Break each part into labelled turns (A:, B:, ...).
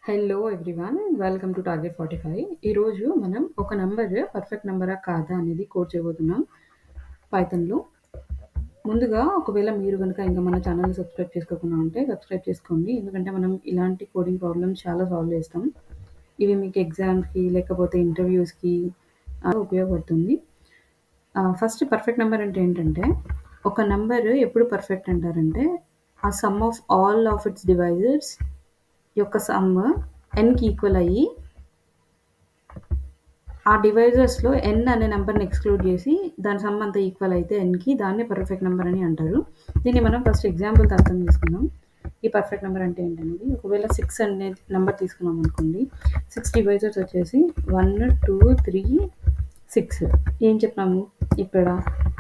A: Hello everyone, welcome to Target45. ఈరోజు మనం ఒక నంబర్ పర్ఫెక్ట్ నంబరా కాదా అనేది కోడ్ చేయబోతున్నాం పైథాన్లో. ముందుగా ఒకవేళ మీరు కనుక ఇంకా మన ఛానల్ని సబ్స్క్రైబ్ చేసుకోకుండా ఉంటే సబ్స్క్రైబ్ చేసుకోండి, ఎందుకంటే మనం ఇలాంటి కోడింగ్ ప్రాబ్లమ్స్ చాలా సాల్వ్ చేస్తాం. ఇవి మీకు ఎగ్జామ్స్కి లేకపోతే ఇంటర్వ్యూస్కి ఉపయోగపడుతుంది. ఫస్ట్ పర్ఫెక్ట్ నెంబర్ అంటే ఏంటంటే, ఒక నెంబర్ ఎప్పుడు పర్ఫెక్ట్ అంటారంటే ఆ some of all of its divisors యొక్క సమ్ ఎన్కి ఈక్వల్ అయ్యి ఆ డివైజర్స్లో ఎన్ అనే నెంబర్ని ఎక్స్క్లూడ్ చేసి దాని సమ్ అంతా ఈక్వల్ అయితే ఎన్కి, దాన్ని పర్ఫెక్ట్ నెంబర్ అని అంటారు. దీన్ని మనం ఫస్ట్ ఎగ్జాంపుల్తో అర్థం చేసుకుందాం. ఈ పర్ఫెక్ట్ నెంబర్ అంటే ఏంటనేది, ఒకవేళ 6 అనే నెంబర్ తీసుకున్నాం అనుకోండి. 6 డివైజర్స్ వచ్చేసి 1 2 3 6. ఏం చెప్పినాము ఇక్కడ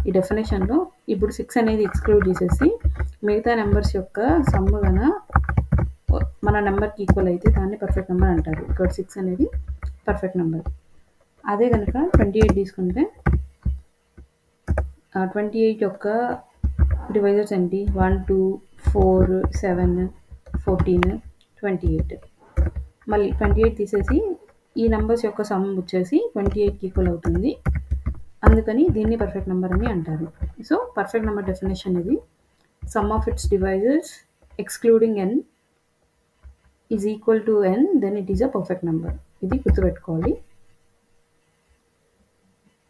A: ఈ డెఫినేషన్లో? ఇప్పుడు 6 అనేది ఎక్స్క్లూడ్ చేసేసి మిగతా నెంబర్స్ యొక్క సమ్ గన మన నెంబర్కి ఈక్వల్ అయితే దాన్ని పర్ఫెక్ట్ నెంబర్ అంటారు. ఇక్కడ 6 అనేది పర్ఫెక్ట్ నెంబర్. అదే కనుక 28 తీసుకుంటే 28 యొక్క డివైజర్స్ ఏంటి? 1 2 4 7 14 28. మళ్ళీ 28 తీసేసి ఈ నెంబర్స్ యొక్క సమ్ వచ్చేసి 28కి ఈక్వల్ అవుతుంది, అందుకని దీన్ని పర్ఫెక్ట్ నెంబర్ అని అంటారు. సో పర్ఫెక్ట్ నెంబర్ డెఫినేషన్ ఇది: sum of its divisors excluding n is equal to n, then it is a perfect number. ఇది గుర్తుపెట్టుకోవాలి.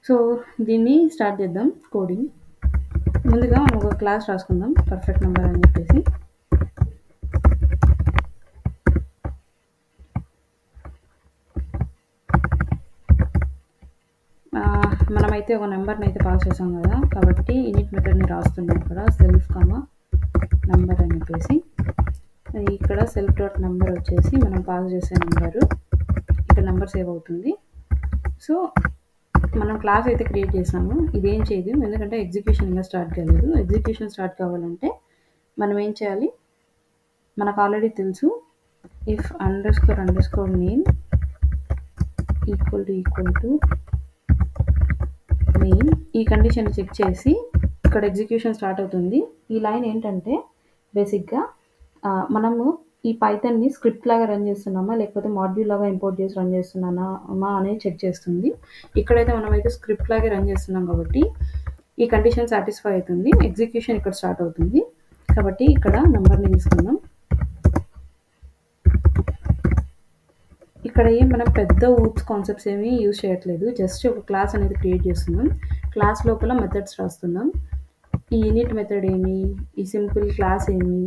A: సో దీన్ని స్టార్ట్ చేద్దాం కోడింగ్. ముందుగా మనం ఒక క్లాస్ రాసుకుందాం, పర్ఫెక్ట్ నెంబర్ అని చెప్పేసి. మనమైతే ఒక నెంబర్ని అయితే పాస్ చేసాం కదా, కాబట్టి ఇనిట్ మెథడ్ని రాస్తున్నాం ఇక్కడ, సెల్ఫ్ కామా నెంబర్ అని చెప్పేసి. ఇక్కడ సెల్ఫ్ డాట్ నెంబర్ వచ్చేసి మనం పాస్ చేసే నెంబరు, ఇక్కడ నెంబర్ సేవ్ అవుతుంది. సో మనం క్లాస్ అయితే క్రియేట్ చేసాము. ఇదేం చేయదు, ఎందుకంటే ఎగ్జిక్యూషన్ ఇంకా స్టార్ట్ కాలేదు. ఎగ్జిక్యూషన్ స్టార్ట్ కావాలంటే మనం ఏం చేయాలి? మనకు ఆల్రెడీ తెలుసు, if under score name equal to main, ఈ కండిషన్ చెక్ చేసి ఇక్కడ ఎగ్జిక్యూషన్ స్టార్ట్ అవుతుంది. ఈ లైన్ ఏంటంటే బేసిక్గా మనము ఈ పైథాన్ని స్క్రిప్ట్ లాగా రన్ చేస్తున్నామా లేకపోతే మాడ్యూల్ లాగా ఇంపోర్ట్ చేసి రన్ చేస్తున్నామా అనేది చెక్ చేస్తుంది. ఇక్కడైతే మనమైతే స్క్రిప్ట్ లాగే రన్ చేస్తున్నాం కాబట్టి ఈ కండిషన్ సాటిస్ఫై అవుతుంది, ఎగ్జిక్యూషన్ ఇక్కడ స్టార్ట్ అవుతుంది. కాబట్టి ఇక్కడ నెంబర్ని తీసుకుందాం. ఇక్కడ మనం పెద్ద ఊప్స్ కాన్సెప్ట్స్ ఏమీ యూజ్ చేయట్లేదు, జస్ట్ ఒక క్లాస్ అనేది క్రియేట్ చేస్తున్నాం. క్లాస్ లోపల మెథడ్స్ రాస్తున్నాం. ఈ యూనిట్ మెథడ్ ఏమి, ఈ సింపుల్ క్లాస్ ఏమి,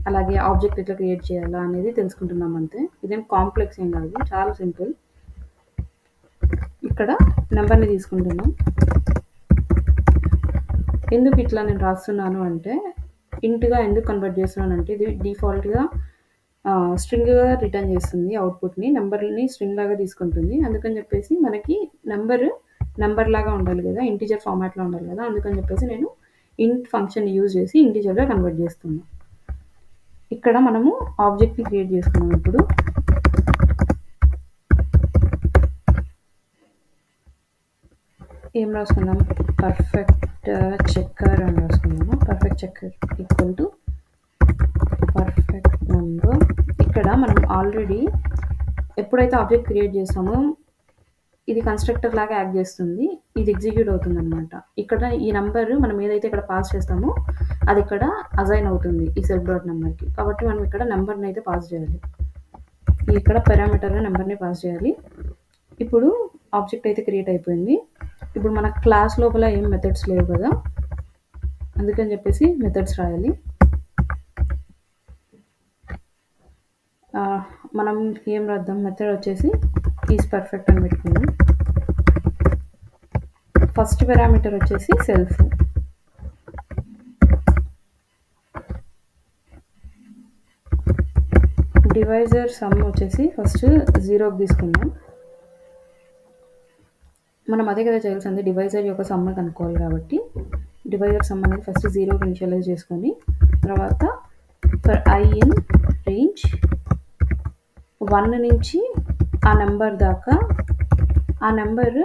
A: అలాగే ఆబ్జెక్ట్ ఎట్లా క్రియేట్ చేయాలా అనేది తెలుసుకుంటున్నాం అంతే. ఇదేం కాంప్లెక్స్ ఏం కాదు, చాలా సింపుల్. ఇక్కడ నెంబర్ని తీసుకుంటున్నాం. ఎందుకు ఇట్లా నేను రాస్తున్నాను అంటే, ఇంట్గా ఎందుకు కన్వర్ట్ చేస్తున్నాను అంటే, ఇది డిఫాల్ట్గా స్ట్రింగ్గా రిటర్న్ చేస్తుంది అవుట్పుట్ని, నెంబర్ని స్ట్రింగ్ లాగా తీసుకుంటుంది. అందుకని చెప్పేసి మనకి నెంబర్ లాగా ఉండాలి కదా, ఇంటీజర్ ఫార్మాట్లో ఉండాలి కదా, అందుకని చెప్పేసి నేను ఇంట్ ఫంక్షన్ యూజ్ చేసి ఇంటీజర్గా కన్వర్ట్ చేస్తున్నాను. ఇక్కడ మనము ఆబ్జెక్ట్ని క్రియేట్ చేసుకున్నాం. ఇప్పుడు ఏం రాసుకుందాం? పర్ఫెక్ట్ చెక్కర్ అని రాసుకుందాము. Perfect checker equal to perfect number. ఇక్కడ మనం ఆల్రెడీ ఎప్పుడైతే ఆబ్జెక్ట్ క్రియేట్ చేస్తామో ఇది కన్స్ట్రక్టర్ లాగా యాక్ట్ చేస్తుంది, ఇది ఎగ్జిక్యూట్ అవుతుంది అనమాట. ఇక్కడ ఈ నెంబర్ మనం ఏదైతే ఇక్కడ పాస్ చేస్తామో అది ఇక్కడ అజైన్ అవుతుంది ఈ సెల్ఫ్ డాట్ నెంబర్కి. కాబట్టి మనం ఇక్కడ నెంబర్ని అయితే పాస్ చేయాలి, ఇక్కడ పారామీటర్గా నెంబర్ని పాస్ చేయాలి. ఇప్పుడు ఆబ్జెక్ట్ అయితే క్రియేట్ అయిపోయింది. ఇప్పుడు మన క్లాస్ లోపల ఏం మెథడ్స్ లేవు కదా, అందుకని చెప్పేసి మెథడ్స్ రాయాలి. మనం ఏం రాద్దాం? మెథడ్ వచ్చేసి ఈజ్ పర్ఫెక్ట్ అని పెట్టుకుందాం. ఫస్ట్ పారామీటర్ వచ్చేసి సెల్ఫ్. డివైజర్ సమ్ వచ్చేసి ఫస్ట్ 0కి తీసుకుందాం. మనం అదే కదా చేయాల్సింది, డివైజర్ యొక్క సమ్ కనుక్కోవాలి కాబట్టి డివైజర్ సమ్ అనేది ఫస్ట్ 0కి ఇనిషియలైజ్ చేసుకొని, తర్వాత ఫర్ ఐ ఇన్ రేంజ్ 1 నుంచి ఆ నెంబర్ దాకా ఆ నెంబర్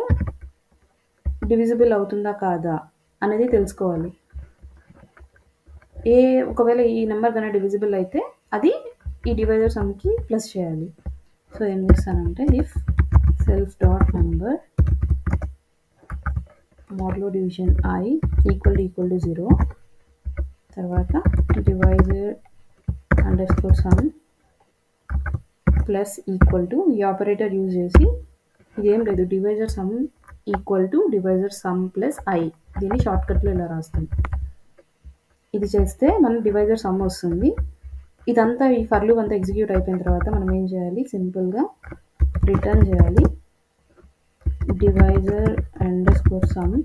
A: డివిజిబుల్ అవుతుందా కాదా అనేది తెలుసుకోవాలి. ఒకవేళ ఈ నెంబర్ కన్నా డివిజిబుల్ అయితే అది ఈ డివైజర్ సమ్కి ప్లస్ చేయాలి. సో ఏం చేస్తానంటే ఇఫ్ సెల్ఫ్ డాట్ నెంబర్ మోడ్లో డివిజన్ I ఈక్వల్ టు 0, తర్వాత divisor underscore sum plus equal to ఈ ఆపరేటర్ యూజ్ చేసి ఇదేం లేదు divisor sum equal to divisor sum plus I, దీన్ని షార్ట్కట్లో ఇలా రాస్తాం. ఇది చేస్తే మనకు డివైజర్ సమ్ వస్తుంది. ఇదంతా ఈ ఫర్ లూప్ అంతా ఎగ్జిక్యూట్ అయిపోయిన తర్వాత మనం ఏం చేయాలి, సింపుల్గా రిటర్న్ చేయాలి డివైజర్ అండర్స్కోర్ సమ్.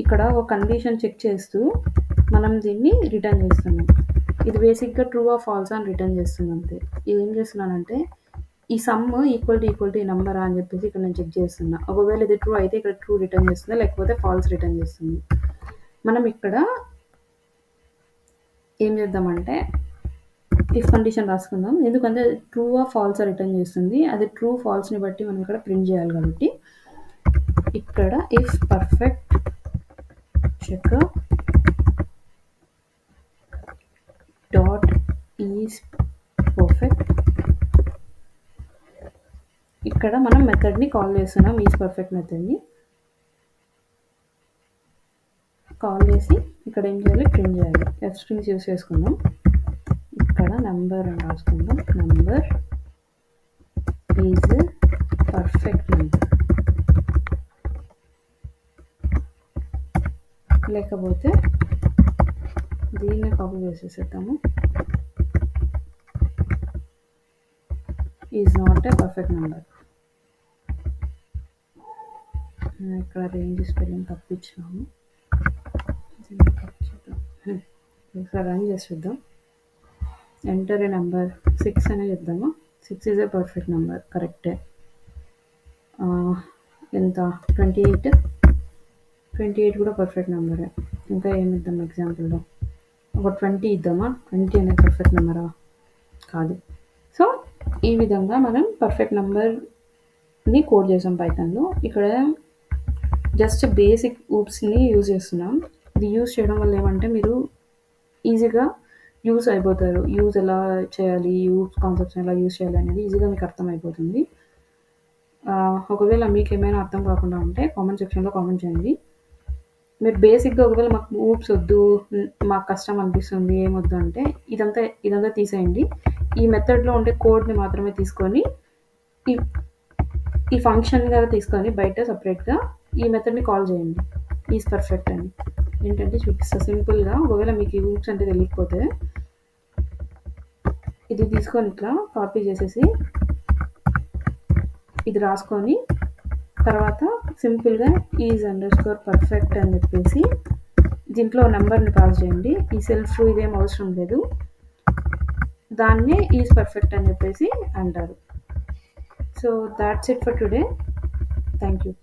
A: ఇక్కడ ఒక కండిషన్ చెక్ చేస్తూ మనం దీన్ని రిటర్న్ చేస్తున్నాం. ఇది బేసిక్గా ట్రూ ఆర్ ఫాల్స్ అని రిటర్న్ చేస్తుంది అంతే. ఇది ఏం చేస్తున్నానంటే ఈ సమ్ ఈక్వల్ టు ఈ నెంబరా అని చెప్పేసి ఇక్కడ నేను చెక్ చేస్తున్నా. ఒకవేళ ఇది ట్రూ అయితే ఇక్కడ ట్రూ రిటర్న్ చేస్తుంది, లేకపోతే ఫాల్స్ రిటర్న్ చేస్తుంది. మనం ఇక్కడ ఏం చేద్దామంటే ఇఫ్ కండిషన్ రాసుకుందాం, ఎందుకంటే ట్రూ ఆర్ ఫాల్స్ రిటర్న్ చేస్తుంది. అది ట్రూ ఫాల్స్ని బట్టి మనం ఇక్కడ ప్రింట్ చేయాలి కాబట్టి ఇక్కడ if perfect checker dot is perfect, ఇక్కడ మనం మెథడ్ని కాల్ చేస్తున్నాం, ఈజ్ పర్ఫెక్ట్ మెథడ్ని కాల్ చేసి ఇక్కడ ఏం చేయాలి, ప్రింట్ చేయాలి. ఎఫ్ స్ట్రింగ్స్ యూస్ చేసుకుందాం. ఇక్కడ నెంబర్ అని రాసుకుందాం, నెంబర్ ఈజ్ పర్ఫెక్ట్ నెంబర్. లేకపోతే దీన్ని కాపీ చేసేసేద్దాము, is not a perfect number. ఇక్కడ రేంజ్ స్పెల్లింగ్ తప్పించాము, ఒకసారి రన్ చేసి చూద్దాం. ఎంటర్ ఏ నెంబర్ 6 అనే చెప్దామా, 6 ఈజ్ ఏ పర్ఫెక్ట్ నెంబర్, కరెక్టే. ఎంత 28 కూడా పర్ఫెక్ట్ నెంబరే. ఇంకా ఏమి ఇద్దాం ఎగ్జాంపుల్లో, ఒక 20 ఇద్దామా, 20 అనేది పర్ఫెక్ట్ నెంబరా, కాదు. సో ఈ విధంగా మనం పర్ఫెక్ట్ నెంబర్ని కోడ్ చేసాం పైథాన్లో. ఇక్కడ జస్ట్ బేసిక్ ఊప్స్ని యూజ్ చేస్తున్నాం. ఇది యూజ్ చేయడం వల్ల ఏమంటే మీరు ఈజీగా యూజ్ అయిపోతారు. యూజ్ ఎలా చేయాలి, యూజ్ కాన్సెప్ట్స్ ఎలా యూజ్ చేయాలి అనేది ఈజీగా మీకు అర్థమైపోతుంది. ఒకవేళ మీకు ఏమైనా అర్థం కాకుండా ఉంటే కామెంట్ సెక్షన్లో కామెంట్ చేయండి. మీరు బేసిక్గా ఒకవేళ మాకు ఊప్స్ వద్దు, మాకు కష్టం అనిపిస్తుంది, ఏమొద్దు అంటే ఇదంతా తీసేయండి. ఈ మెథడ్లో ఉండే కోడ్ని మాత్రమే తీసుకొని ఈ ఫంక్షన్గా తీసుకొని బయట సపరేట్గా ఈ మెథడ్ని కాల్ చేయండి, ఈజ్ పర్ఫెక్ట్ అని. ఏంటంటే చూపిస్తా సింపుల్గా. ఒకవేళ మీకు ఈ ఊప్స్ అంటే తెలియకపోతే ఇది తీసుకొని ఇట్లా కాపీ చేసేసి ఇది రాసుకొని తర్వాత సింపుల్గా ఈజ్ అండర్స్కోర్ పర్ఫెక్ట్ అని చెప్పేసి దీంట్లో నెంబర్ని పాస్ చేయండి. ఈ సెల్ఫ్ ఇదేం అవసరం లేదు, దాన్నే ఈజ్ పర్ఫెక్ట్ అని చెప్పేసి అంటారు. So that's it for today. Thank you.